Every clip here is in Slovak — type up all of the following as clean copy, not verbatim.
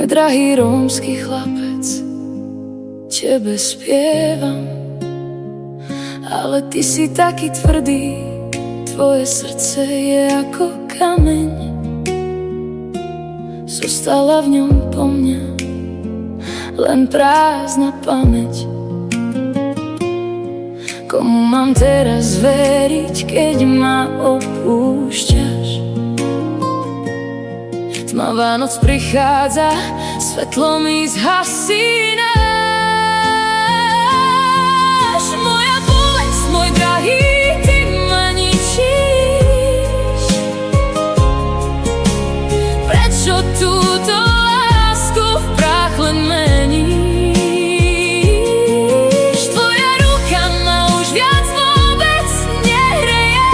drahý rómsky chlapec, tebe spievam, ale ty si taký tvrdý, tvoje srdce je ako kameň. Zostala v ňom po mňa len prázdna pamäť. Komu mám teraz veriť, keď ma opúšťaš? Tmavá noc prichádza, svetlo mi zhasínaš. Moja bolesť, môj drahý, ty ma ničíš. Prečo túto lásku v prach len meníš? Tvoja ruka ma už viac vôbec nehreje.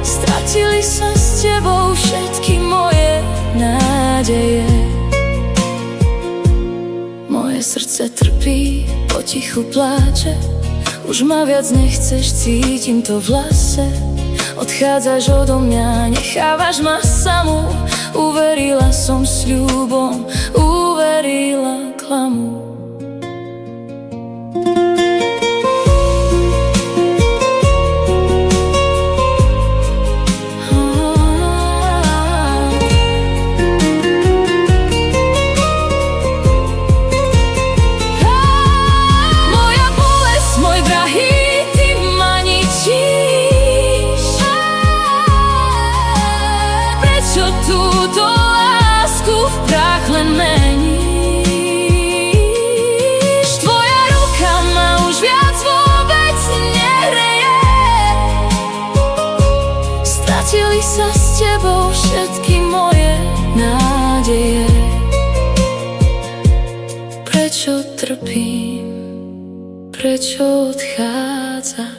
Stratili sa s tebou všetky moje nádeje. Moje srdce trpí, potichu pláče, už ma viac nechceš, cítim to v hlase. Odchádzaš odo mňa, nechávaš ma samú. Uverila som sľubom, uverila klamu. Túto lásku v prach len meníš. Tvoja ruka ma už viac vôbec nehreje. Stratili sa s tebou všetky moje nádeje. Prečo trpím, prečo odchádzaš?